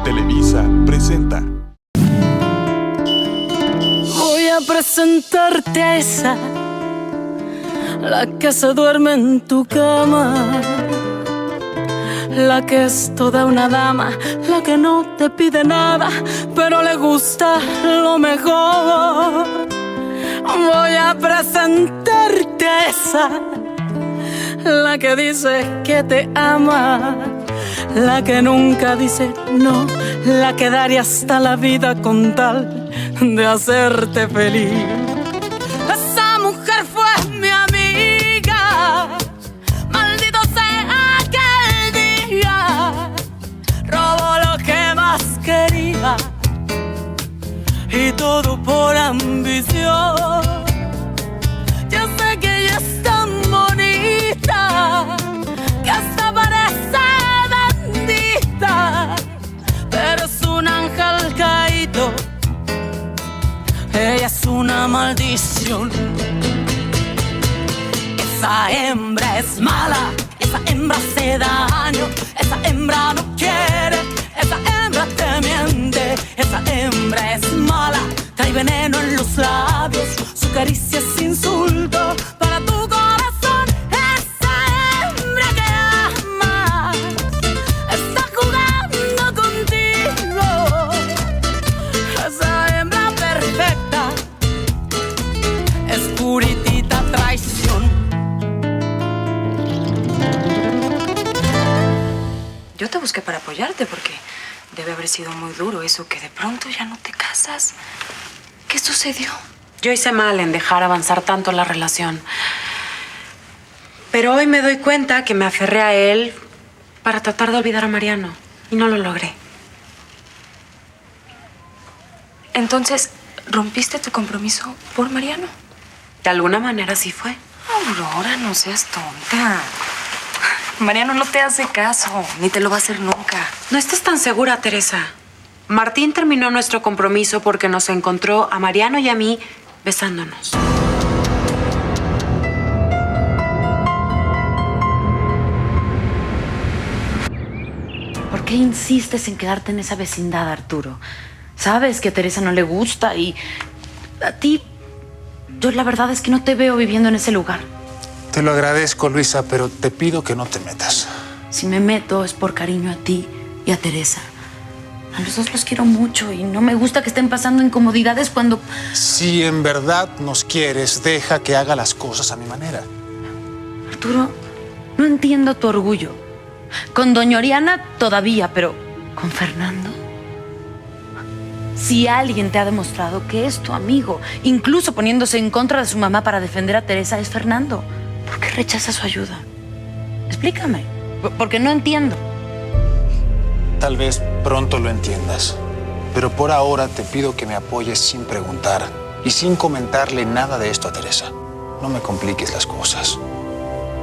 Televisa presenta. Voy a presentarte a esa, la que se duerme en tu cama, la que es toda una dama, la que no te pide nada, pero le gusta lo mejor. Voy a presentarte a esa, la que dice que te ama, la que nunca dice no, la que daría hasta la vida con tal de hacerte feliz. Esa mujer fue mi amiga, maldito sea aquel día, robó lo que más quería y todo por ambición. Yo sé que ella es tan bonita que hasta parece bendita, pero es un ángel caído, ella es una maldición. Esa hembra es mala, esa hembra hace daño, esa hembra no quiere, esa hembra te miente, esa hembra es mala, trae veneno en los labios, su caricia es insulto para tu corazón. Esa hembra que amas está jugando contigo, esa hembra perfecta es puritita traición. Yo te busqué para apoyarte porque debe haber sido muy duro eso que de pronto ya no te casas. ¿Qué sucedió? Yo hice mal en dejar avanzar tanto la relación. Pero hoy me doy cuenta que me aferré a él para tratar de olvidar a Mariano. Y no lo logré. Entonces, ¿rompiste tu compromiso por Mariano? De alguna manera sí fue. Aurora, no seas tonta. Mariano no te hace caso, ni te lo va a hacer nunca. No estás tan segura, Teresa. Martín terminó nuestro compromiso porque nos encontró a Mariano y a mí besándonos. ¿Por qué insistes en quedarte en esa vecindad, Arturo? Sabes que a Teresa no le gusta y a ti, yo la verdad es que no te veo viviendo en ese lugar. Te lo agradezco, Luisa, pero te pido que no te metas. Si me meto es por cariño a ti y a Teresa. A los dos los quiero mucho y no me gusta que estén pasando incomodidades cuando... Si en verdad nos quieres, deja que haga las cosas a mi manera. Arturo, no entiendo tu orgullo. Con doña Oriana todavía, pero con Fernando. Si alguien te ha demostrado que es tu amigo, incluso poniéndose en contra de su mamá para defender a Teresa, es Fernando. ¿Por qué rechaza su ayuda? Explícame, porque no entiendo. Tal vez pronto lo entiendas, pero por ahora te pido que me apoyes sin preguntar y sin comentarle nada de esto a Teresa. No me compliques las cosas.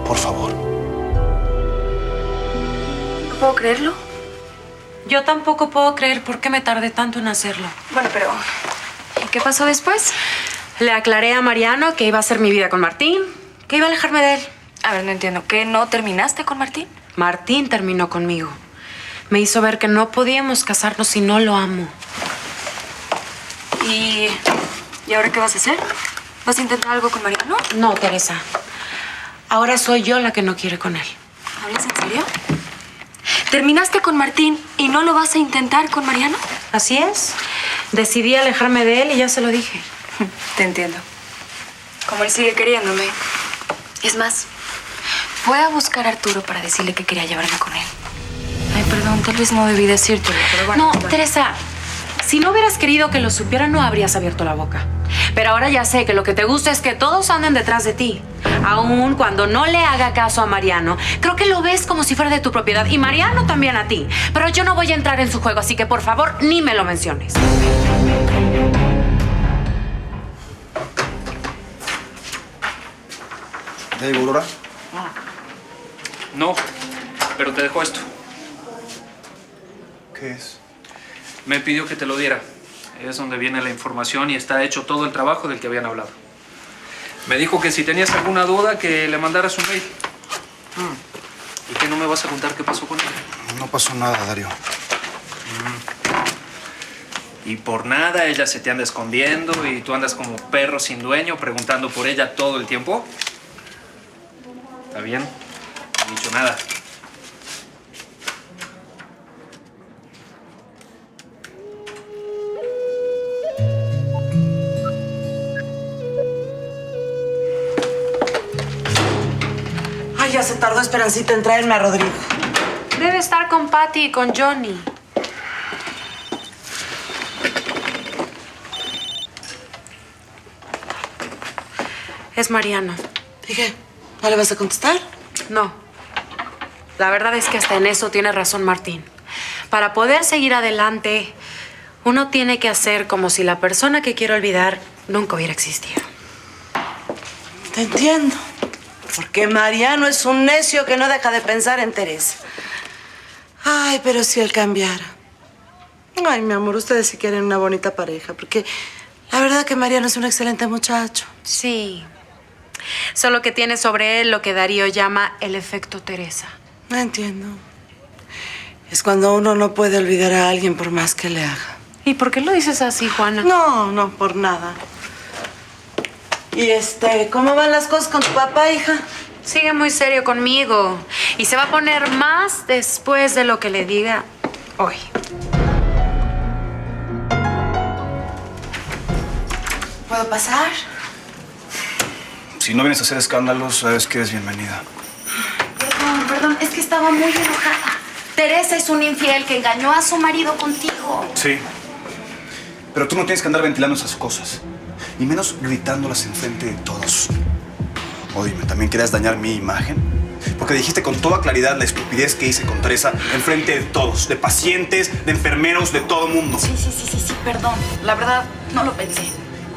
Por favor. No puedo creerlo. Yo tampoco puedo creer por qué me tardé tanto en hacerlo. Bueno, pero ¿y qué pasó después? Le aclaré a Mariano que iba a hacer mi vida con Martín, que iba a alejarme de él. A ver, no entiendo. ¿Qué, no terminaste con Martín? Martín terminó conmigo. Me hizo ver que no podíamos casarnos si no lo amo. ¿Y ahora qué vas a hacer? ¿Vas a intentar algo con Mariano? No, Teresa. Ahora soy yo la que no quiere con él. ¿Hablas en serio? ¿Terminaste con Martín y no lo vas a intentar con Mariano? Así es. Decidí alejarme de él y ya se lo dije. Te entiendo. Como él sigue queriéndome. Es más, fue a buscar a Arturo para decirle que quería llevarme con él. Ay, perdón, tal vez no debí decírtelo, pero bueno. No, Teresa, si no hubieras querido que lo supiera, no habrías abierto la boca. Pero ahora ya sé que lo que te gusta es que todos anden detrás de ti. Aún cuando no le haga caso a Mariano, creo que lo ves como si fuera de tu propiedad. Y Mariano también a ti. Pero yo no voy a entrar en su juego, así que por favor, ni me lo menciones. ¿Ya llegó Aurora? No, pero te dejo esto. ¿Qué es? Me pidió que te lo diera. Es donde viene la información y está hecho todo el trabajo del que habían hablado. Me dijo que si tenías alguna duda, que le mandaras un mail. ¿Y qué, no me vas a contar qué pasó con ella? No pasó nada, Darío. Y por nada ella se te anda escondiendo y tú andas como perro sin dueño preguntando por ella todo el tiempo. ¿Está bien? No he dicho nada. Ay, ya se tardó Esperancita en traerme a Rodrigo. Debe estar con Patty y con Johnny. Es Mariano. ¿Y qué? ¿No le vas a contestar? No. La verdad es que hasta en eso tiene razón Martín. Para poder seguir adelante, uno tiene que hacer como si la persona que quiero olvidar nunca hubiera existido. Te entiendo. Porque Mariano es un necio que no deja de pensar en Teresa. Ay, pero si él cambiara. Ay, mi amor, ustedes sí quieren una bonita pareja. Porque la verdad que Mariano es un excelente muchacho. Sí. Solo que tiene sobre él lo que Darío llama el efecto Teresa. No entiendo. Es cuando uno no puede olvidar a alguien por más que le haga. ¿Y por qué lo dices así, Juana? No, por nada. Y ¿cómo van las cosas con tu papá, hija? Sigue muy serio conmigo. Y se va a poner más después de lo que le diga hoy. ¿Puedo pasar? Si no vienes a hacer escándalos, sabes que eres bienvenida. Perdón, es que estaba muy enojada. Teresa es un infiel que engañó a su marido contigo. Sí. Pero tú no tienes que andar ventilando esas cosas. Y menos gritándolas enfrente de todos. O dime, ¿también querías dañar mi imagen? Porque dijiste con toda claridad la estupidez que hice con Teresa enfrente de todos. De pacientes, de enfermeros, de todo mundo. Sí, perdón. La verdad, no lo pensé.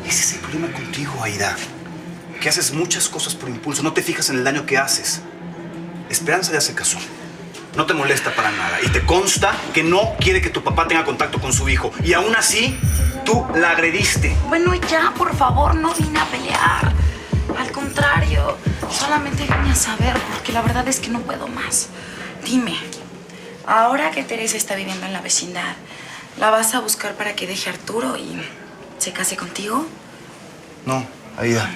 Ese es el problema contigo, Aida. Que haces muchas cosas por impulso. No te fijas en el daño que haces. Esperanza ya se casó. No te molesta para nada. Y te consta que no quiere que tu papá tenga contacto con su hijo. Y aún así, tú la agrediste. Bueno, ya, por favor, no vine a pelear. Al contrario, solamente vine a saber, porque la verdad es que no puedo más. Dime, ahora que Teresa está viviendo en la vecindad, ¿la vas a buscar para que deje a Arturo y se case contigo? No, Aida.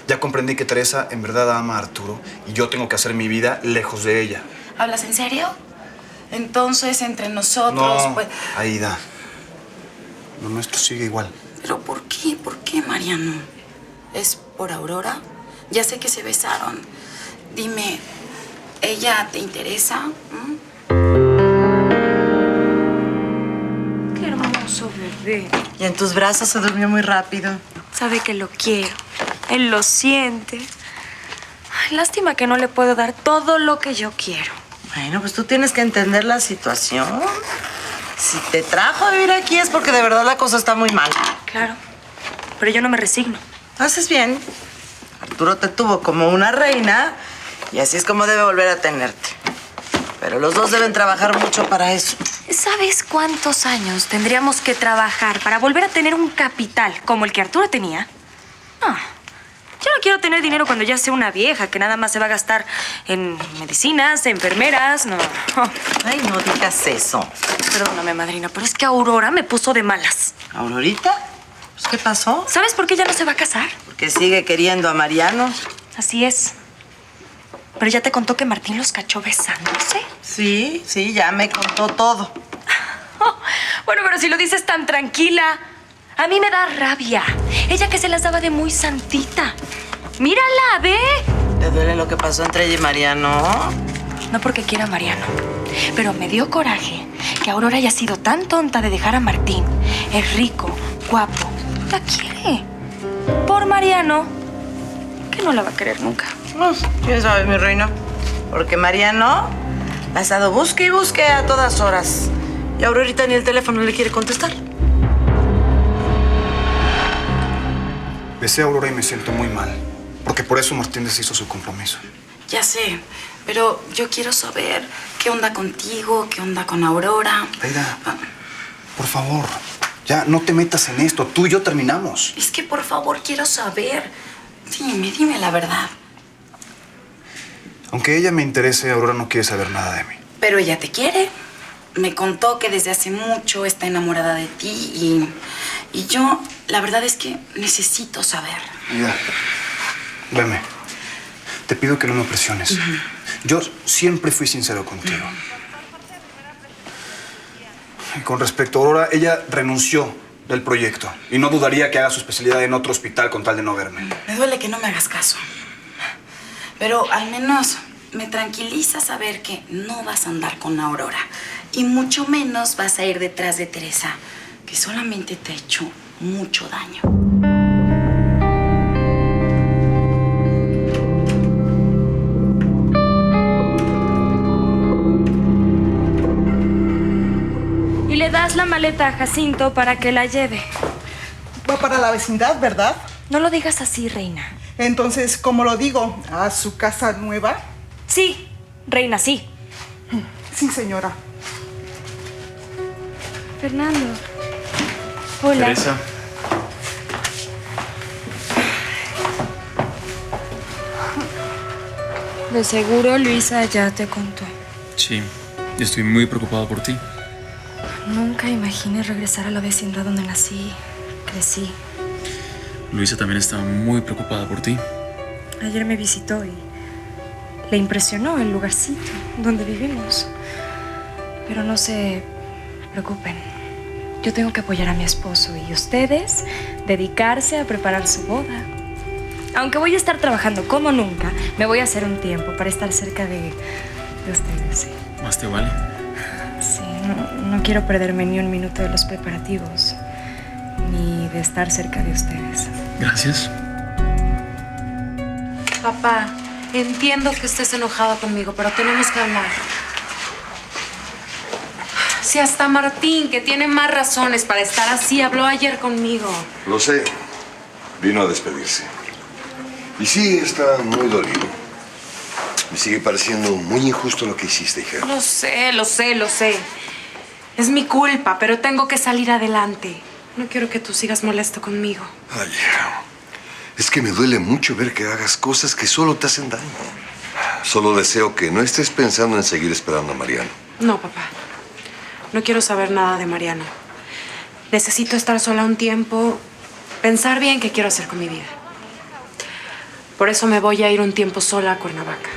Ya comprendí que Teresa en verdad ama a Arturo y yo tengo que hacer mi vida lejos de ella. ¿Hablas en serio? Entonces, entre nosotros, No, pues... Aida. Lo nuestro sigue igual. ¿Pero por qué? ¿Por qué, Mariano? ¿Es por Aurora? Ya sé que se besaron. Dime, ¿ella te interesa? Qué hermoso bebé. Y en tus brazos se durmió muy rápido. Sabe que lo quiero. Él lo siente. Ay, lástima que no le puedo dar todo lo que yo quiero. Bueno, pues tú tienes que entender la situación. Si te trajo a vivir aquí es porque de verdad la cosa está muy mal. Claro, pero yo no me resigno. Haces bien. Arturo te tuvo como una reina y así es como debe volver a tenerte. Pero los dos deben trabajar mucho para eso. ¿Sabes cuántos años tendríamos que trabajar para volver a tener un capital como el que Arturo tenía? Ah, yo no quiero tener dinero cuando ya sea una vieja que nada más se va a gastar en medicinas, enfermeras, no. Ay, no digas eso. Perdóname, madrina, pero es que Aurora me puso de malas. ¿Aurorita? Pues, ¿qué pasó? ¿Sabes por qué ella no se va a casar? Porque sigue queriendo a Mariano. Así es. Pero ya te contó que Martín los cachó besándose. Sí, ya me contó todo. Oh, bueno, pero si lo dices tan tranquila, a mí me da rabia. Ella que se las daba de muy santita. Mírala, ve. ¿Te duele lo que pasó entre ella y Mariano? No porque quiera a Mariano, pero me dio coraje que Aurora haya sido tan tonta de dejar a Martín. Es rico, guapo, la quiere. Por Mariano, que no la va a querer nunca. Pues, quién sabe, mi reina. Porque Mariano ha estado busque y busque a todas horas. Y Aurorita ni el teléfono le quiere contestar. Besé a Aurora y me siento muy mal. Porque por eso Martín deshizo su compromiso. Ya sé, pero yo quiero saber qué onda contigo, qué onda con Aurora. Aida, por favor, ya no te metas en esto. Tú y yo terminamos. Es que por favor quiero saber. Dime la verdad. Aunque ella me interese, Aurora no quiere saber nada de mí. Pero ella te quiere. Me contó que desde hace mucho está enamorada de ti y yo, la verdad es que necesito saber. Mira, veme. Te pido que no me presiones. Yo siempre fui sincero contigo. Y con respecto a Aurora, ella renunció del proyecto y no dudaría que haga su especialidad en otro hospital con tal de no verme. Me duele que no me hagas caso. Pero al menos me tranquiliza saber que no vas a andar con Aurora. Y mucho menos vas a ir detrás de Teresa, que solamente te ha hecho mucho daño. Y le das la maleta a Jacinto para que la lleve. Va para la vecindad, ¿verdad? No lo digas así, reina. Entonces, ¿cómo lo digo? ¿A su casa nueva? Sí, reina, sí. Sí, señora. Fernando. Hola. Teresa. De seguro Luisa ya te contó. Sí, estoy muy preocupado por ti. Nunca imaginé regresar a la vecindad donde nací, crecí. Luisa también está muy preocupada por ti. Ayer me visitó y le impresionó el lugarcito donde vivimos. Pero no se preocupen. Yo tengo que apoyar a mi esposo y ustedes dedicarse a preparar su boda. Aunque voy a estar trabajando como nunca, me voy a hacer un tiempo para estar cerca de ustedes. Sí. Más te vale. Sí, no quiero perderme ni un minuto de los preparativos, ni de estar cerca de ustedes. Gracias. Papá, entiendo que estés enojado conmigo, pero tenemos que hablar. Si hasta Martín, que tiene más razones para estar así, habló ayer conmigo. Lo sé. Vino a despedirse. Y sí, está muy dolido. Me sigue pareciendo muy injusto lo que hiciste, hija. Lo sé, lo sé, lo sé. Es mi culpa, pero tengo que salir adelante. No quiero que tú sigas molesto conmigo. Ay, es que me duele mucho ver que hagas cosas que solo te hacen daño. Solo deseo que no estés pensando en seguir esperando a Mariano. No, papá. No quiero saber nada de Mariano. Necesito estar sola un tiempo, pensar bien qué quiero hacer con mi vida. Por eso me voy a ir un tiempo sola a Cuernavaca.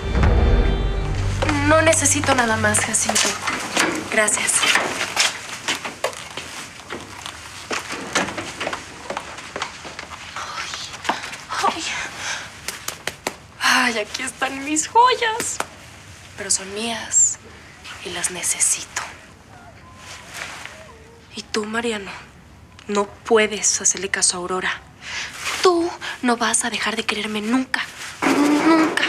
No necesito nada más, Jacinto. Gracias. Ay, aquí están mis joyas. Pero son mías y las necesito. Y tú, Mariano, no puedes hacerle caso a Aurora. Tú no vas a dejar de quererme nunca. Nunca.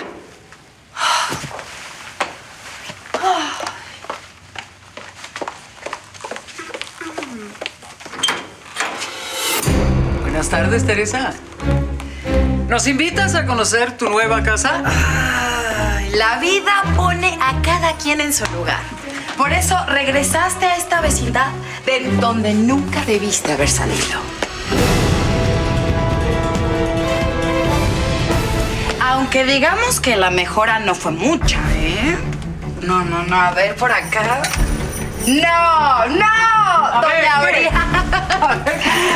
Buenas tardes, Teresa. ¿Nos invitas a conocer tu nueva casa? Ay, la vida pone a cada quien en su lugar. Por eso regresaste a esta vecindad de donde nunca debiste haber salido. Aunque digamos que la mejora no fue mucha, ¿eh? No, a ver, por acá. ¡No! ¡Doña Aurea!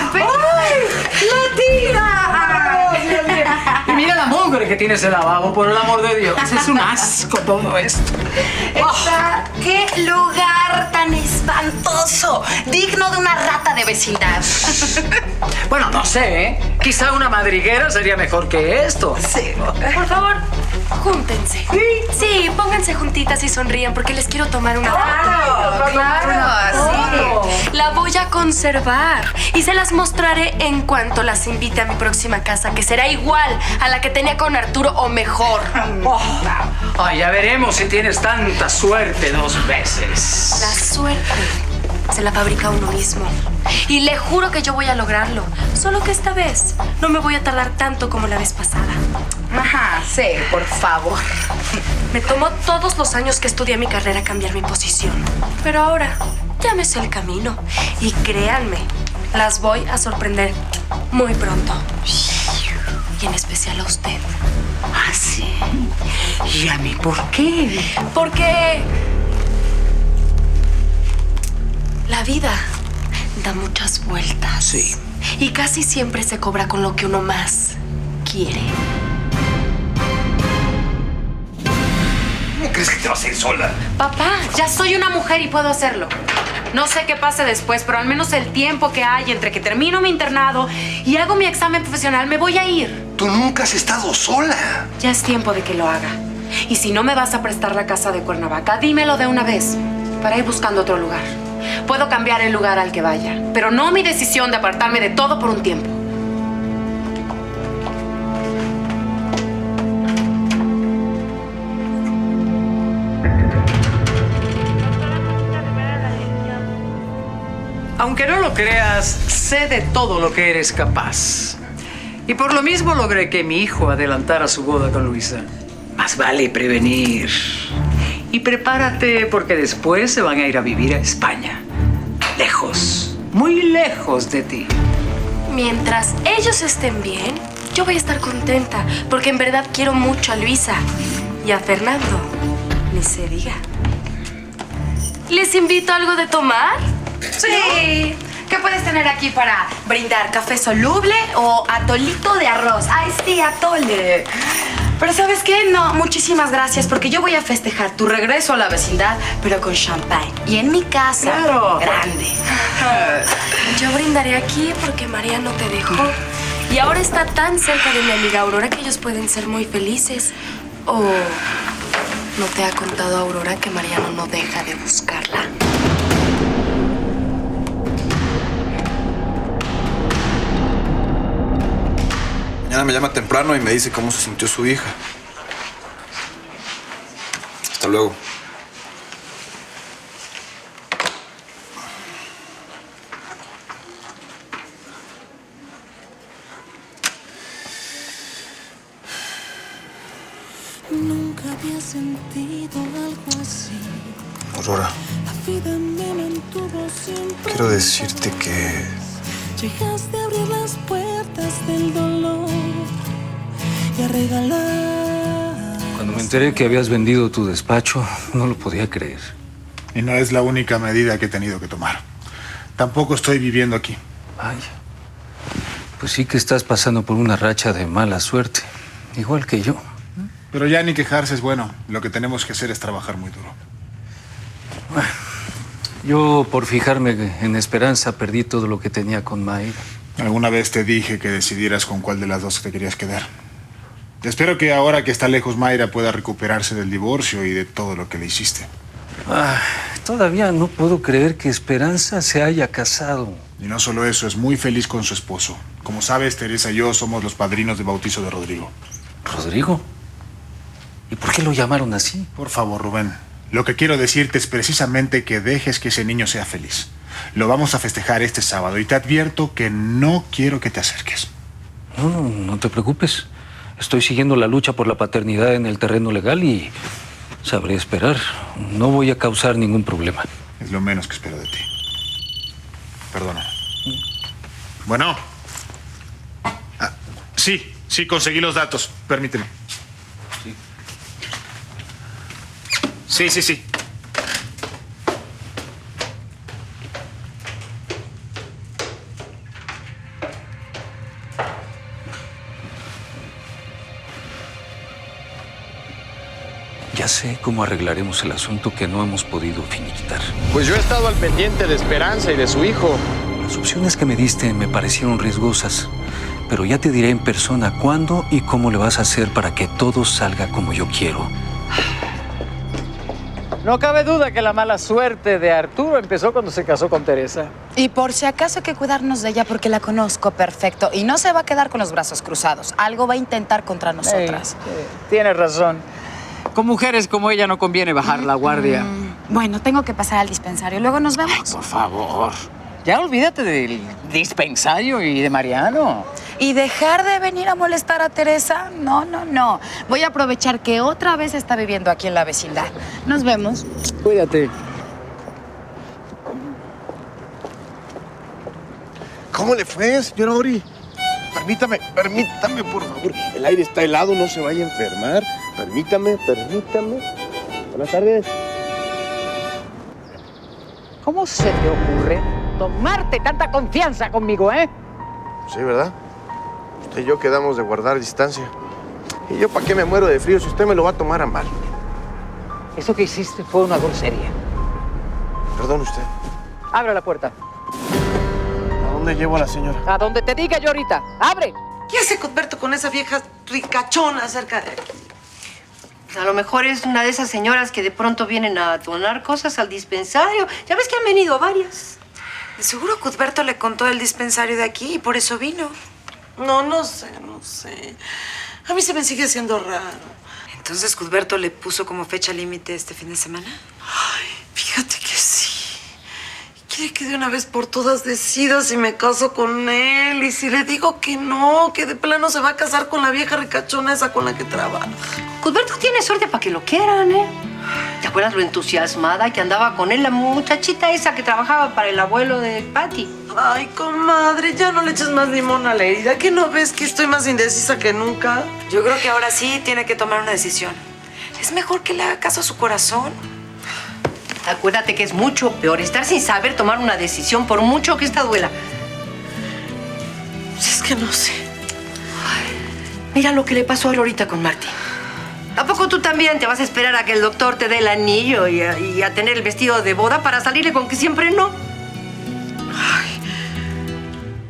¡Ay! ¡La tira! Y mira la mugre que tiene ese lavabo, por el amor de Dios. Es un asco todo esto. ¡Qué lugar tan espantoso! Digno de una rata de vecindad. Bueno, no sé, ¿eh? Quizá una madriguera sería mejor que esto. Sí. Por favor, júntense. Sí, pónganse juntitas y sonrían porque les quiero tomar una foto. Claro, sí. La voy a conservar y se las mostraré en cuanto las invite a mi próxima casa, que será igual a la que tenía con Arturo o mejor. Ay, ya veremos si tienes tanta suerte 2 veces. La suerte se la fabrica uno mismo. Y le juro que yo voy a lograrlo. Solo que esta vez no me voy a tardar tanto como la vez pasada. Ajá, sí, por favor. Me tomó todos los años que estudié mi carrera cambiar mi posición. Pero ahora ya me sé el camino. Y créanme, las voy a sorprender muy pronto. Y en especial a usted. ¿Ah, sí? ¿Y a mí por qué? Porque la vida da muchas vueltas. Sí. Y casi siempre se cobra con lo que uno más quiere. ¿Cómo crees que te vas a ir sola? Papá, ya soy una mujer y puedo hacerlo. No sé qué pase después, pero al menos el tiempo que hay entre que termino mi internado y hago mi examen profesional, me voy a ir. Tú nunca has estado sola. Ya es tiempo de que lo haga. Y si no me vas a prestar la casa de Cuernavaca, dímelo de una vez, para ir buscando otro lugar. Puedo cambiar el lugar al que vaya, pero no mi decisión de apartarme de todo por un tiempo. Aunque no lo creas, sé de todo lo que eres capaz. Y por lo mismo logré que mi hijo adelantara su boda con Luisa. Más vale prevenir. Y prepárate porque después se van a ir a vivir a España. Lejos, muy lejos de ti. Mientras ellos estén bien, yo voy a estar contenta, porque en verdad quiero mucho a Luisa y a Fernando. Ni se diga. ¿Les invito a algo de tomar? Sí. ¿Qué puedes tener aquí para brindar? ¿Café soluble o atolito de arroz? Ay, sí, atole. Pero ¿sabes qué? No, muchísimas gracias, porque yo voy a festejar tu regreso a la vecindad, pero con champagne. Y en mi casa. Claro. Grande. Yo brindaré aquí porque María no te dejó. Y ahora está tan cerca de mi amiga Aurora que ellos pueden ser muy felices. ¿O no te ha contado Aurora que Mariano no deja de buscarla? Mañana me llama temprano y me dice cómo se sintió su hija. Hasta luego. Nunca había sentido algo así. Aurora, La vida me mantuvo siempre. quiero decirte que Llegaste a abrir las puertas del dolor y a regalar. Cuando me enteré que habías vendido tu despacho, no lo podía creer. Y no es la única medida que he tenido que tomar. Tampoco estoy viviendo aquí. Ay, pues sí que estás pasando por una racha de mala suerte, igual que yo. Pero ya ni quejarse es bueno. Lo que tenemos que hacer es trabajar muy duro. Bueno, yo por fijarme en Esperanza perdí todo lo que tenía con Mayra. Alguna vez te dije que decidieras con cuál de las dos te querías quedar. Espero que ahora que está lejos Mayra pueda recuperarse del divorcio y de todo lo que le hiciste. Todavía no puedo creer que Esperanza se haya casado. Y no solo eso, es muy feliz con su esposo. Como sabes, Teresa y yo somos los padrinos de bautizo de Rodrigo. ¿Rodrigo? ¿Y por qué lo llamaron así? Por favor, Rubén. Lo que quiero decirte es precisamente que dejes que ese niño sea feliz. Lo vamos a festejar este sábado y te advierto que no quiero que te acerques. No te preocupes. Estoy siguiendo la lucha por la paternidad en el terreno legal y sabré esperar. No voy a causar ningún problema. Es lo menos que espero de ti. Perdona. Bueno. Sí, conseguí los datos. Permíteme. Sí. Ya sé cómo arreglaremos el asunto que no hemos podido finiquitar. Pues yo he estado al pendiente de Esperanza y de su hijo. Las opciones que me diste me parecieron riesgosas, pero ya te diré en persona cuándo y cómo le vas a hacer para que todo salga como yo quiero. No cabe duda que la mala suerte de Arturo empezó cuando se casó con Teresa. Y por si acaso hay que cuidarnos de ella porque la conozco perfecto y no se va a quedar con los brazos cruzados. Algo va a intentar contra nosotras. Tienes razón. Con mujeres como ella no conviene bajar la guardia. Bueno, tengo que pasar al dispensario. Luego nos vemos. Ay, por favor. Ya olvídate del dispensario y de Mariano. ¿Y dejar de venir a molestar a Teresa? No. Voy a aprovechar que otra vez está viviendo aquí en la vecindad. Nos vemos. Cuídate. ¿Cómo le fue, señora Ori? permítame, por favor. El aire está helado, no se vaya a enfermar. Permítame. Buenas tardes. ¿Cómo se te ocurre tomarte tanta confianza conmigo, eh? Sí, ¿verdad? Usted y yo quedamos de guardar distancia. ¿Y yo para qué me muero de frío si usted me lo va a tomar a mal? Eso que hiciste fue una grosería. Perdón usted. Abre la puerta. ¿A dónde llevo a la señora? A donde te diga yo ahorita. ¡Abre! ¿Qué hace Cuthberto con esa vieja ricachona cerca de aquí? A lo mejor es una de esas señoras que de pronto vienen a donar cosas al dispensario. Ya ves que han venido varias. De seguro Cuthberto le contó el dispensario de aquí y por eso vino. No sé. A mí se me sigue haciendo raro. ¿Entonces Cuthberto le puso como fecha límite este fin de semana? Ay, fíjate que sí. Quiere que de una vez por todas decida si me caso con él. Y si le digo que no, que de plano se va a casar con la vieja ricachona esa con la que trabaja. Cuthberto tiene suerte para que lo quieran, ¿eh? ¿Te acuerdas lo entusiasmada que andaba con él la muchachita esa que trabajaba para el abuelo de Patty? Ay, comadre, ya no le eches más limón a la herida. ¿Qué no ves que estoy más indecisa que nunca? Yo creo que ahora sí tiene que tomar una decisión. Es mejor que le haga caso a su corazón. Acuérdate que es mucho peor estar sin saber tomar una decisión, por mucho que esta duela. Es que no sé. Mira lo que le pasó a Lorita con Martín. ¿A poco tú también te vas a esperar a que el doctor te dé el anillo y a tener el vestido de boda para salirle con que siempre no?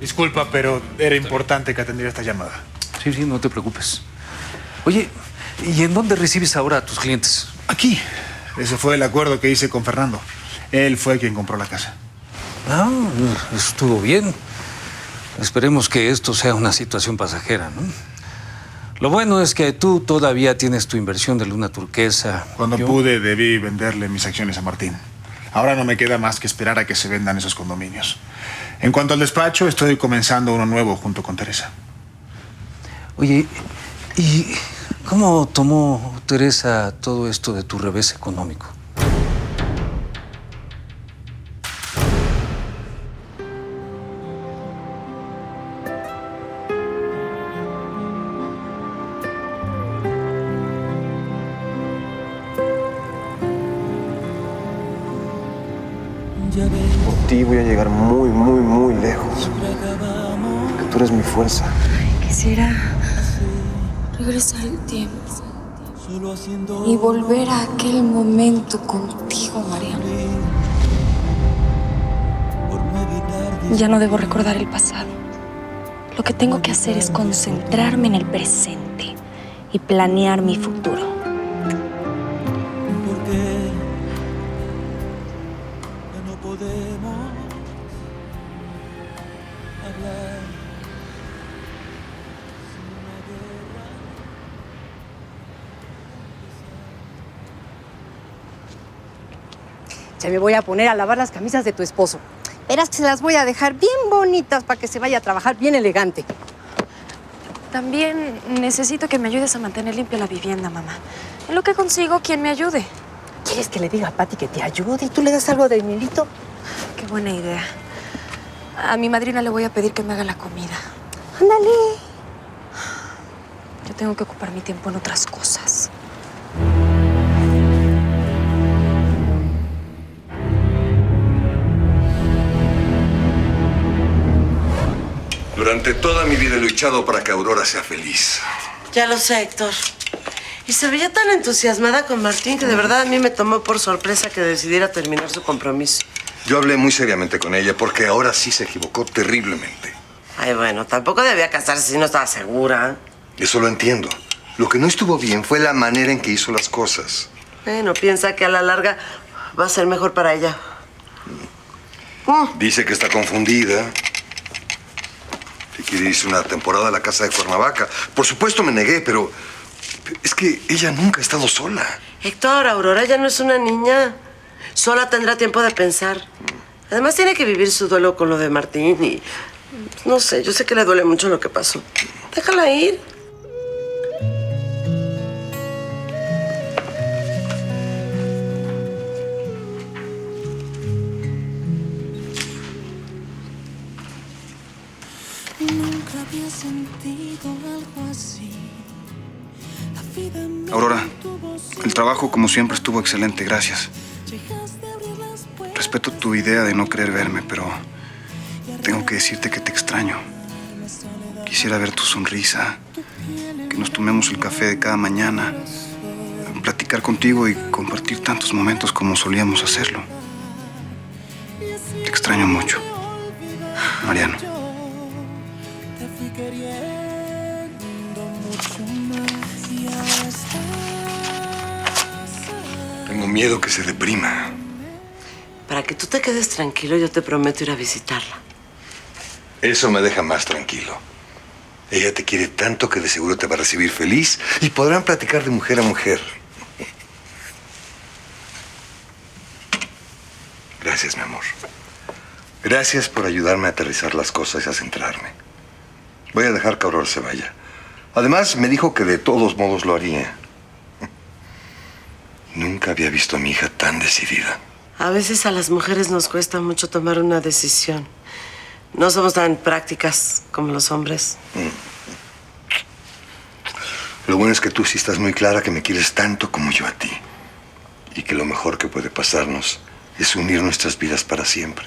Disculpa, pero era importante que atendiera esta llamada. Sí, no te preocupes. Oye, ¿y en dónde recibes ahora a tus clientes? Aquí. Ese fue el acuerdo que hice con Fernando. Él fue quien compró la casa. Ah, estuvo bien. Esperemos que esto sea una situación pasajera, ¿no? Lo bueno es que tú todavía tienes tu inversión de luna turquesa. Cuando pude, debí venderle mis acciones a Martín. Ahora no me queda más que esperar a que se vendan esos condominios. En cuanto al despacho, estoy comenzando uno nuevo junto con Teresa. Oye, ¿y cómo tomó Teresa todo esto de tu revés económico? Por ti voy a llegar muy lejos. Porque tú eres mi fuerza. Quisiera regresar el tiempo y volver a aquel momento contigo, Mariano. Ya no debo recordar el pasado. Lo que tengo que hacer es concentrarme en el presente y planear mi futuro. Ya me voy a poner a lavar las camisas de tu esposo. Verás que se las voy a dejar bien bonitas para que se vaya a trabajar bien elegante. También necesito que me ayudes a mantener limpia la vivienda, mamá. En lo que consigo, ¿quién me ayude? ¿Quieres que le diga a Patty que te ayude y tú le das algo de dinerito? Qué buena idea. A mi madrina le voy a pedir que me haga la comida. Ándale. Yo tengo que ocupar mi tiempo en otras cosas. Durante toda mi vida he luchado para que Aurora sea feliz. Ya lo sé, Héctor. Y se veía tan entusiasmada con Martín que de verdad a mí me tomó por sorpresa que decidiera terminar su compromiso. Yo hablé muy seriamente con ella porque ahora sí se equivocó terriblemente. Ay, bueno, tampoco debía casarse si no estaba segura. Eso lo entiendo. Lo que no estuvo bien fue la manera en que hizo las cosas. Bueno, piensa que a la larga va a ser mejor para ella. Dice que está confundida. Que quiere irse una temporada a la casa de Cuernavaca. Por supuesto me negué, pero es que ella nunca ha estado sola. Héctor, Aurora ya no es una niña. Sola tendrá tiempo de pensar. Además tiene que vivir su duelo con lo de Martín y... No sé, yo sé que le duele mucho lo que pasó. Déjala ir. Nunca había Aurora, el trabajo como siempre estuvo excelente, gracias. Respeto tu idea de no querer verme, pero tengo que decirte que te extraño. Quisiera ver tu sonrisa, que nos tomemos el café de cada mañana, platicar contigo y compartir tantos momentos como solíamos hacerlo. Te extraño mucho, Mariano. Tengo miedo que se deprima. Para que tú te quedes tranquilo, yo te prometo ir a visitarla. Eso me deja más tranquilo. Ella te quiere tanto que de seguro te va a recibir feliz y podrán platicar de mujer a mujer. Gracias, mi amor. Gracias por ayudarme a aterrizar las cosas y a centrarme. Voy a dejar que Aurora se vaya. Además, me dijo que de todos modos lo haría. Nunca había visto a mi hija tan decidida. A veces a las mujeres nos cuesta mucho tomar una decisión. No somos tan prácticas como los hombres. Lo bueno es que tú sí estás muy clara que me quieres tanto como yo a ti. Y que lo mejor que puede pasarnos es unir nuestras vidas para siempre.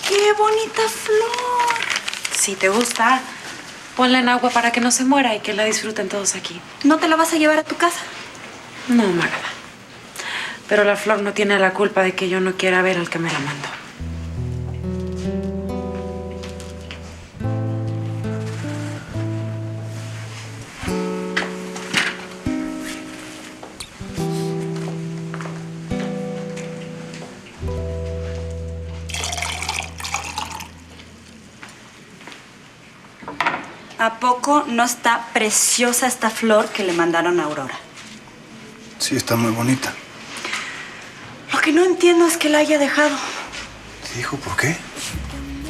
¡Qué bonita flor! Si te gusta, ponla en agua para que no se muera y que la disfruten todos aquí. ¿No te la vas a llevar a tu casa? No, Magda. Pero la flor no tiene la culpa de que yo no quiera ver al que me la mandó. ¿A poco no está preciosa esta flor que le mandaron a Aurora? Sí, está muy bonita. Lo que no entiendo es que la haya dejado. ¿Te dijo por qué?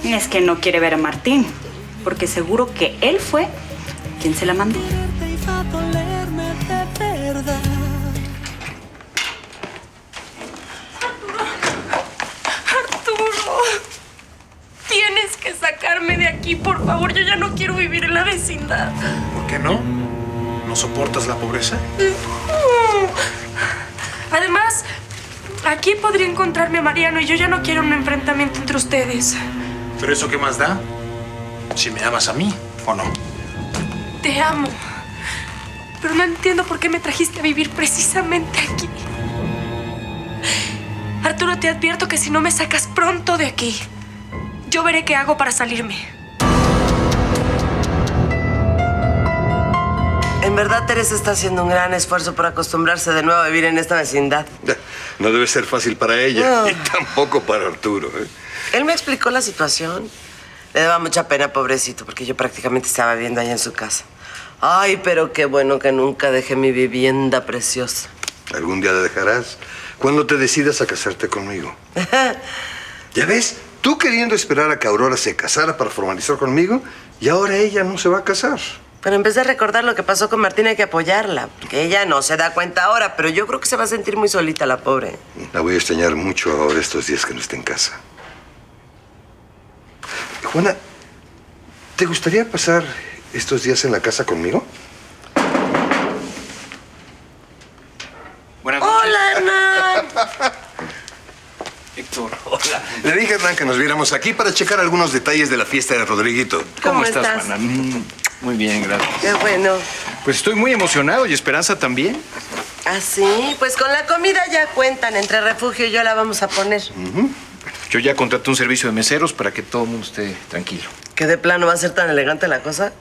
Es que no quiere ver a Martín, porque seguro que él fue quien se la mandó. Arturo, tienes que sacarme de aquí, por favor. Yo ya no quiero vivir en la vecindad. ¿Por qué no? ¿No soportas la pobreza? Además, aquí podría encontrarme a Mariano y yo ya no quiero un enfrentamiento entre ustedes. ¿Pero eso qué más da? Si me amas a mí, ¿o no? Te amo, pero no entiendo por qué me trajiste a vivir precisamente aquí. Arturo, te advierto que si no me sacas pronto de aquí, yo veré qué hago para salirme. En verdad, Teresa está haciendo un gran esfuerzo por acostumbrarse de nuevo a vivir en esta vecindad. No debe ser fácil para ella, y tampoco para Arturo, ¿eh? Él me explicó la situación. Le daba mucha pena, pobrecito, porque yo prácticamente estaba viviendo allá en su casa. Ay, pero qué bueno que nunca dejé mi vivienda preciosa. Algún día la dejarás cuando te decidas a casarte conmigo. ¿Ya ves? Tú queriendo esperar a que Aurora se casara para formalizar conmigo, y ahora ella no se va a casar. Pero en vez de recordar lo que pasó con Martín, hay que apoyarla. Porque ella no se da cuenta ahora, pero yo creo que se va a sentir muy solita, la pobre. La voy a extrañar mucho ahora estos días que no esté en casa. Juana, ¿te gustaría pasar estos días en la casa conmigo? Buenas noches. ¡Hola, Hernán! Héctor. Hola. Le dije a Hernán que nos viéramos aquí para checar algunos detalles de la fiesta de Rodriguito. ¿Cómo estás? Juana? Muy bien, gracias. Qué bueno. Pues estoy muy emocionado y Esperanza también. ¿Ah, sí? Pues con la comida ya cuentan. Entre Refugio y yo la vamos a poner. Yo ya contraté un servicio de meseros para que todo el mundo esté tranquilo. ¿Que de plano va a ser tan elegante la cosa?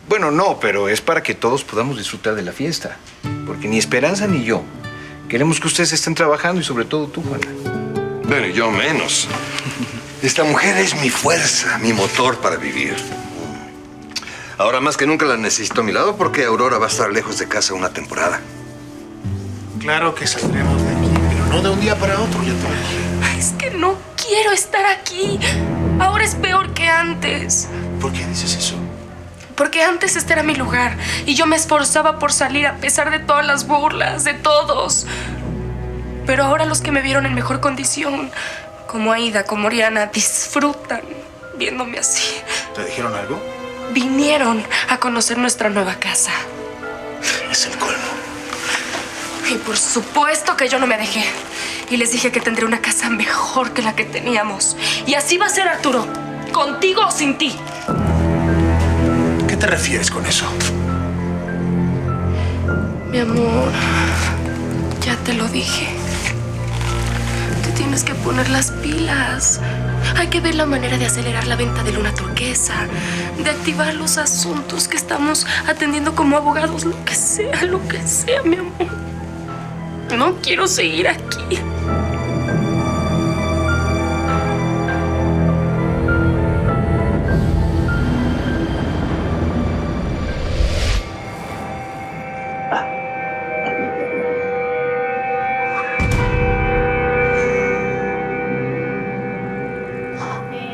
Bueno, no, pero es para que todos podamos disfrutar de la fiesta. Porque ni Esperanza ni yo queremos que ustedes estén trabajando y sobre todo tú, Juana. Bueno, yo menos. Esta mujer es mi fuerza, mi motor para vivir. Ahora más que nunca la necesito a mi lado porque Aurora va a estar lejos de casa una temporada. Claro que saldremos de aquí, pero no de un día para otro, ya te lo dije. Es que no quiero estar aquí. Ahora es peor que antes. ¿Por qué dices eso? Porque antes este era mi lugar y yo me esforzaba por salir a pesar de todas las burlas, de todos. Pero ahora los que me vieron en mejor condición, como Aida, como Oriana, disfrutan viéndome así. ¿Te dijeron algo? Vinieron a conocer nuestra nueva casa. Es el colmo. Y por supuesto que yo no me dejé. Y les dije que tendré una casa mejor que la que teníamos. Y así va a ser, Arturo. Contigo o sin ti. ¿Qué te refieres con eso? Mi amor, ya te lo dije. Te tienes que poner las pilas. Hay que ver la manera de acelerar la venta de Luna Turquesa, de activar los asuntos que estamos atendiendo como abogados, lo que sea, mi amor. No quiero seguir aquí.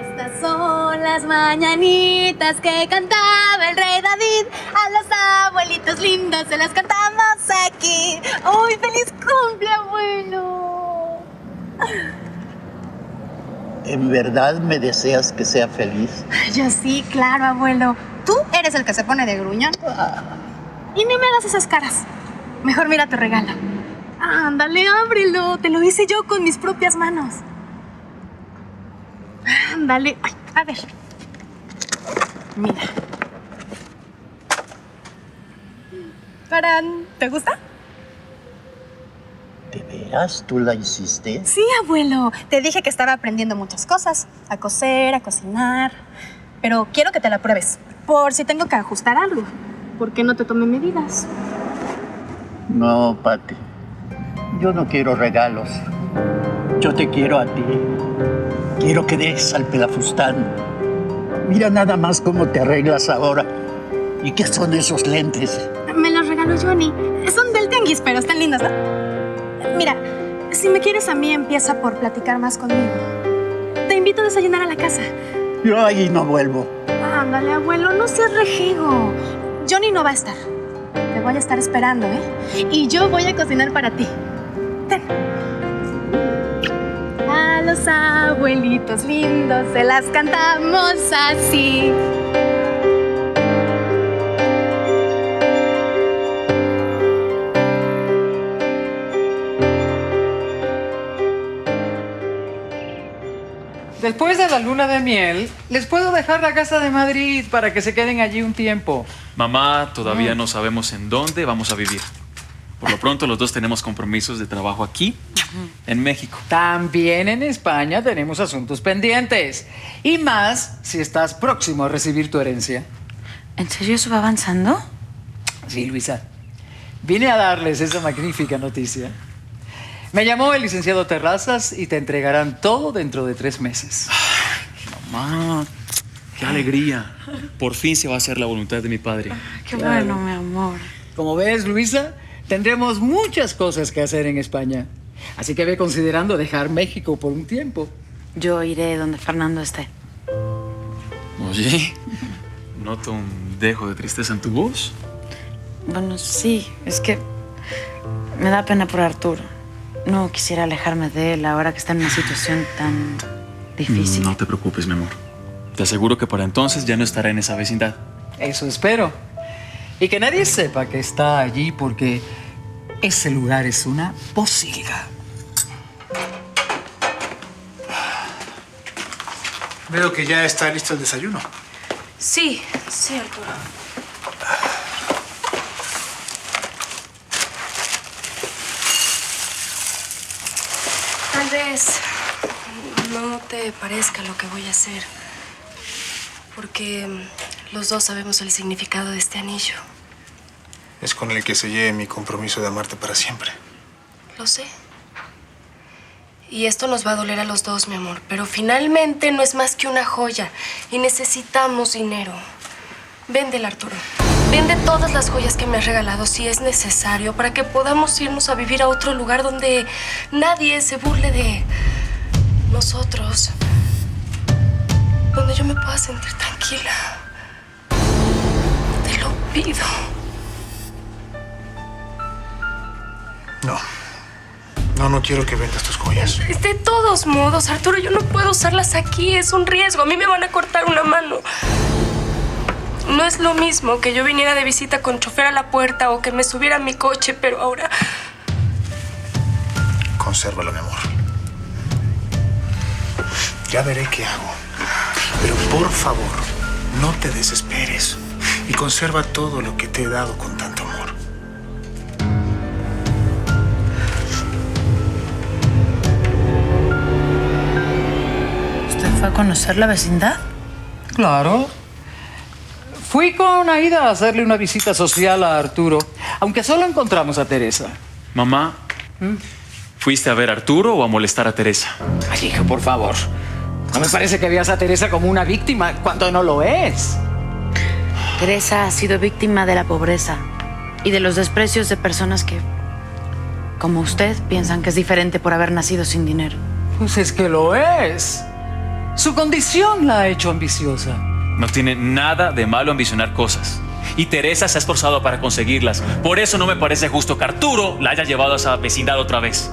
Estas son las mañanitas que cantaba el rey David. A los abuelitos lindos se las cantamos aquí. ¡Uy, feliz cumple, abuelo! ¿En verdad me deseas que sea feliz? Yo sí, claro, abuelo. Tú eres el que se pone de gruñón. Y ni me hagas esas caras. Mejor mira tu regalo. Ándale, ábrelo. Te lo hice yo con mis propias manos. Ándale. Ay, a ver. Mira. ¡Tarán! ¿Te gusta? ¿De veras tú la hiciste? Sí, abuelo. Te dije que estaba aprendiendo muchas cosas. A coser, a cocinar. Pero quiero que te la pruebes. Por si tengo que ajustar algo. ¿Por qué no te tomé medidas? No, Pati. Yo no quiero regalos. Yo te quiero a ti. Quiero que des al pelafustán. Mira nada más cómo te arreglas ahora. ¿Y qué son esos lentes? Me los regaló Johnny. Son del tianguis, pero están lindos, ¿no? Mira, si me quieres a mí, empieza por platicar más conmigo. Te invito a desayunar a la casa. Yo ahí no vuelvo. Ándale, abuelo, no seas rejego. Johnny no va a estar. Te voy a estar esperando, ¿eh? Y yo voy a cocinar para ti. Ten. A los abuelitos lindos se las cantamos así. Después de la luna de miel, les puedo dejar la casa de Madrid para que se queden allí un tiempo. Mamá, todavía no sabemos en dónde vamos a vivir. Por lo pronto, los dos tenemos compromisos de trabajo aquí, en México. También en España tenemos asuntos pendientes. Y más si estás próximo a recibir tu herencia. ¿En serio eso va avanzando? Sí, Luisa. Vine a darles esa magnífica noticia. Me llamó el licenciado Terrazas y te entregarán todo dentro de 3 meses. Ay, mamá, qué alegría. Por fin se va a hacer la voluntad de mi padre. Qué bueno, mi amor. Como ves, Luisa, tendremos muchas cosas que hacer en España. Así que ve considerando dejar México por un tiempo. Yo iré donde Fernando esté. Oye, noto un dejo de tristeza en tu voz. Bueno, sí, es que me da pena por Arturo. No quisiera alejarme de él ahora que está en una situación tan difícil. No te preocupes, mi amor. Te aseguro que para entonces ya no estará en esa vecindad. Eso espero. Y que nadie sepa que está allí porque ese lugar es una posilga. Veo que ya está listo el desayuno. Sí, Arturo. Tal vez no te parezca lo que voy a hacer, porque los dos sabemos el significado de este anillo. Es con el que sellé mi compromiso de amarte para siempre. Lo sé. Y esto nos va a doler a los dos, mi amor, pero finalmente no es más que una joya y necesitamos dinero. Véndela, Arturo. Vende todas las joyas que me has regalado si es necesario para que podamos irnos a vivir a otro lugar donde nadie se burle de nosotros. Donde yo me pueda sentir tranquila. lo pido. No quiero que vendas tus joyas. De todos modos, Arturo, yo no puedo usarlas aquí. Es un riesgo. A mí me van a cortar una mano. No es lo mismo que yo viniera de visita con chofer a la puerta o que me subiera a mi coche, pero ahora... Consérvalo, mi amor. Ya veré qué hago. Pero por favor, no te desesperes y conserva todo lo que te he dado con tanto amor. ¿Usted fue a conocer la vecindad? Claro. Fui con Aida a hacerle una visita social a Arturo, aunque solo encontramos a Teresa. Mamá, ¿fuiste a ver a Arturo o a molestar a Teresa? Ay, hijo, por favor. No me parece que veas a Teresa como una víctima cuando no lo es. Teresa ha sido víctima de la pobreza y de los desprecios de personas que, como usted, piensan que es diferente por haber nacido sin dinero. Pues es que lo es. Su condición la ha hecho ambiciosa. No tiene nada de malo ambicionar cosas. Y Teresa se ha esforzado para conseguirlas. Por eso no me parece justo que Arturo la haya llevado a esa vecindad otra vez.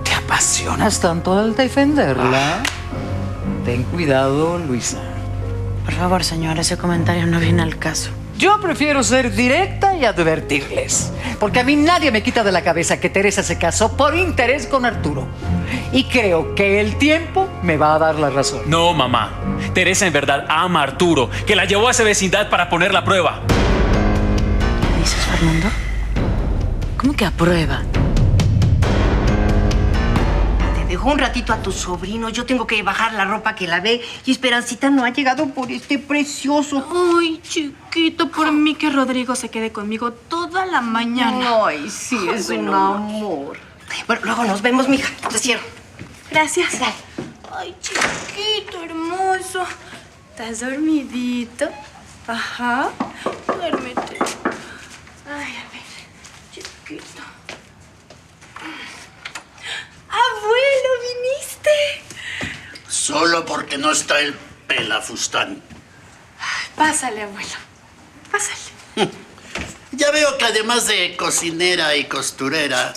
¿Te apasionas tanto al defenderla? Ten cuidado, Luisa. Por favor, señor, ese comentario no viene al caso. Yo prefiero ser directa y advertirles. Porque a mí nadie me quita de la cabeza que Teresa se casó por interés con Arturo. Y creo que el tiempo me va a dar la razón. No, mamá. Teresa en verdad ama a Arturo, que la llevó a esa vecindad para ponerla a prueba. ¿Qué dices, Fernando? ¿Cómo que a prueba? Dejó un ratito a tu sobrino. Yo tengo que bajar la ropa que lavé. Y Esperancita no ha llegado por este precioso. Ay, chiquito, por mí que Rodrigo se quede conmigo toda la mañana. Ay, sí, es un amor. Bueno, luego nos vemos, mija. Te cierro. Gracias. Ay, chiquito, hermoso. ¿Estás dormidito? Ajá. Duérmete. Ay, a ver, chiquito. ¡Abuelo, viniste! Solo porque no está el pelafustán. Pásale, abuelo. Pásale. Ya veo que además de cocinera y costurera,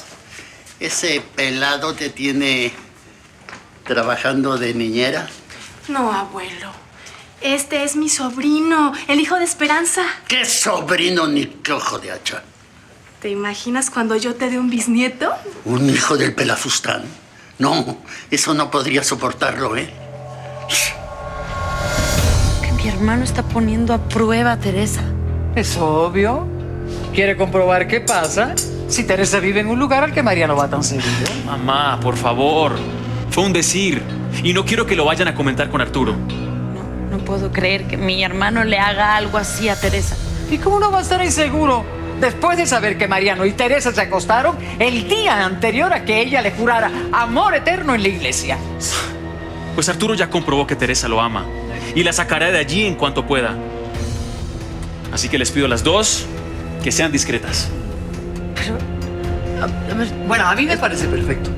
ese pelado te tiene trabajando de niñera. No, abuelo. Este es mi sobrino, el hijo de Esperanza. ¿Qué sobrino ni qué ojo de hacha? ¿Te imaginas cuando yo te dé un bisnieto? ¿Un hijo del pelafustán? No, eso no podría soportarlo, ¿eh? Que mi hermano está poniendo a prueba a Teresa. Es obvio. ¿Quiere comprobar qué pasa si Teresa vive en un lugar al que María no va tan seguido? Mamá, por favor. Fue un decir. Y no quiero que lo vayan a comentar con Arturo. No puedo creer que mi hermano le haga algo así a Teresa. ¿Y cómo no va a estar inseguro? Después de saber que Mariano y Teresa se acostaron el día anterior a que ella le jurara amor eterno en la iglesia. Pues Arturo ya comprobó que Teresa lo ama y la sacará de allí en cuanto pueda. Así que les pido a las dos que sean discretas. Pero, bueno, a mí me parece perfecto.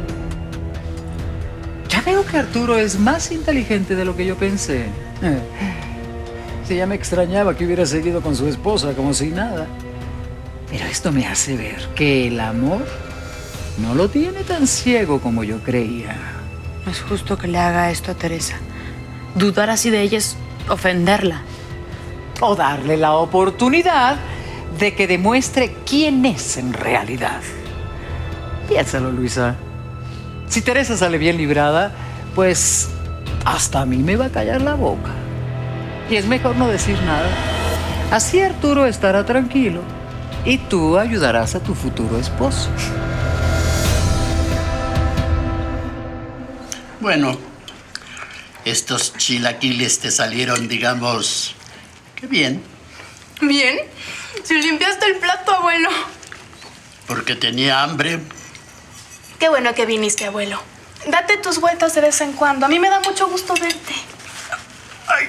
Ya veo que Arturo es más inteligente de lo que yo pensé. Si ya me extrañaba que hubiera seguido con su esposa como si nada. Pero esto me hace ver que el amor no lo tiene tan ciego como yo creía. No es justo que le haga esto a Teresa. Dudar así de ella es ofenderla. O darle la oportunidad de que demuestre quién es en realidad. Piénsalo, Luisa. Si Teresa sale bien librada, pues hasta a mí me va a callar la boca. Y es mejor no decir nada. Así Arturo estará tranquilo. Y tú ayudarás a tu futuro esposo. Bueno, estos chilaquiles te salieron, digamos, qué bien. ¿Bien? Si limpiaste el plato, abuelo. Porque tenía hambre. Qué bueno que viniste, abuelo. Date tus vueltas de vez en cuando. A mí me da mucho gusto verte. Ay.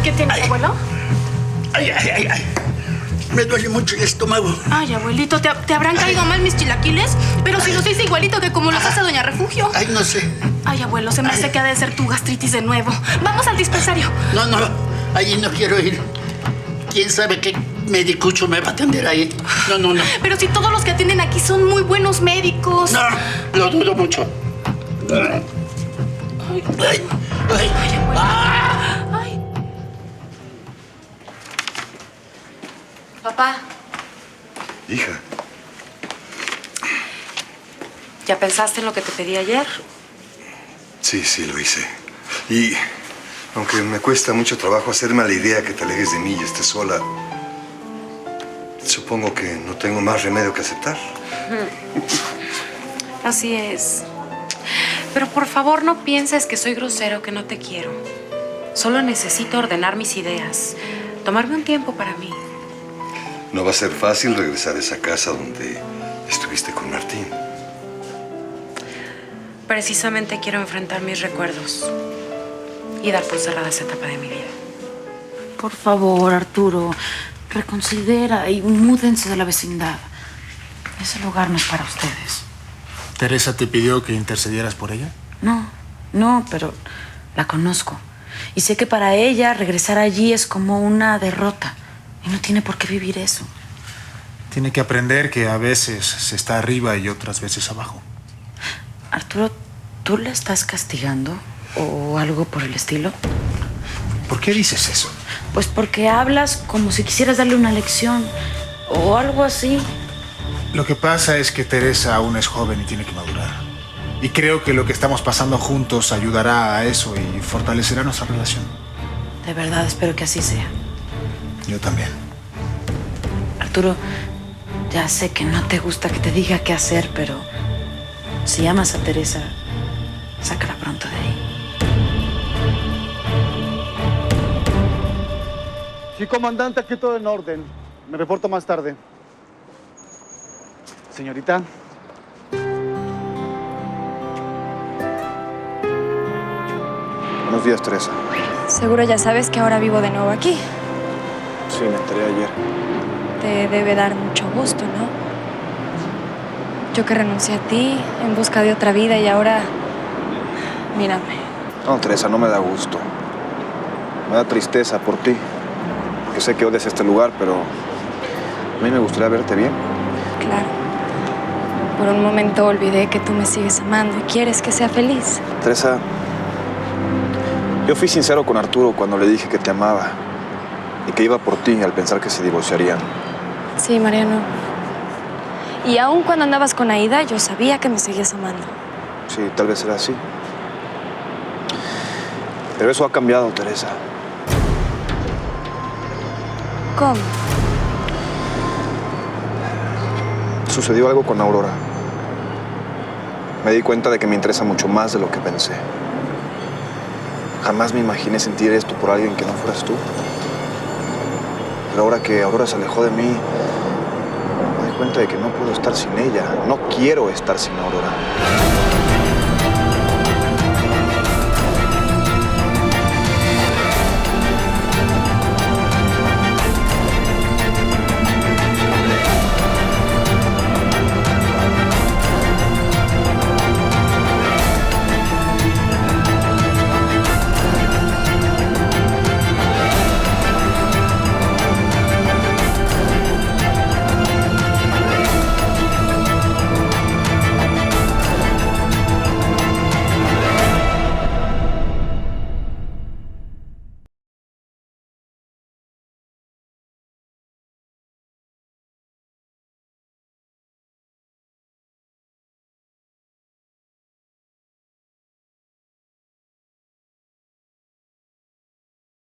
¿Qué tienes, abuelo? Ay. Me duele mucho el estómago. Ay, abuelito, ¿te habrán caído mal mis chilaquiles? Pero si los hice igualito que como los hace Doña Refugio. Ay, no sé. Ay, abuelo, se me hace que ha de ser tu gastritis de nuevo. Vamos al dispensario. No, allí no quiero ir. ¿Quién sabe qué medicucho me va a atender ahí? No. Pero si todos los que atienden aquí son muy buenos médicos. No, lo dudo mucho. Papá, Hija, ¿ya pensaste en lo que te pedí ayer? sí, lo hice. Y aunque me cuesta mucho trabajo hacerme a la idea que te alejes de mí y estés sola, supongo que no tengo más remedio que aceptar. Así es. Pero por favor no pienses que soy grosero, que no te quiero. Solo necesito ordenar mis ideas, tomarme un tiempo para mí. No va a ser fácil regresar a esa casa donde estuviste con Martín. Precisamente quiero enfrentar mis recuerdos y dar por cerrada esa etapa de mi vida. Por favor, Arturo, reconsidera y múdense de la vecindad. Ese lugar no es para ustedes. ¿Teresa te pidió que intercedieras por ella? No, pero la conozco. Y sé que para ella regresar allí es como una derrota. Y no tiene por qué vivir eso. Tiene que aprender que a veces se está arriba y otras veces abajo. Arturo, ¿tú la estás castigando o algo por el estilo? ¿Por qué dices eso? Pues porque hablas como si quisieras darle una lección o algo así. Lo que pasa es que Teresa aún es joven y tiene que madurar. Y creo que lo que estamos pasando juntos ayudará a eso y fortalecerá nuestra relación. De verdad, espero que así sea. Yo también. Arturo, ya sé que no te gusta que te diga qué hacer, pero si amas a Teresa, sácala pronto de ahí. Sí, comandante, aquí todo en orden. Me reporto más tarde. Señorita. Buenos días, Teresa. Seguro ya sabes que ahora vivo de nuevo aquí. Sí, me enteré ayer. Te debe dar mucho gusto, ¿no? Yo que renuncié a ti en busca de otra vida y ahora... Mírame. No, Teresa, no me da gusto. Me da tristeza por ti. Porque sé que odias este lugar, pero a mí me gustaría verte bien. Claro. Por un momento olvidé que tú me sigues amando y quieres que sea feliz. Teresa, yo fui sincero con Arturo cuando le dije que te amaba y que iba por ti al pensar que se divorciarían. Sí, Mariano. Y aún cuando andabas con Aida, yo sabía que me seguías amando. Sí, tal vez era así. Pero eso ha cambiado, Teresa. ¿Cómo? Sucedió algo con Aurora. Me di cuenta de que me interesa mucho más de lo que pensé. Jamás me imaginé sentir esto por alguien que no fueras tú. Pero ahora que Aurora se alejó de mí, me di cuenta de que no puedo estar sin ella. No quiero estar sin Aurora.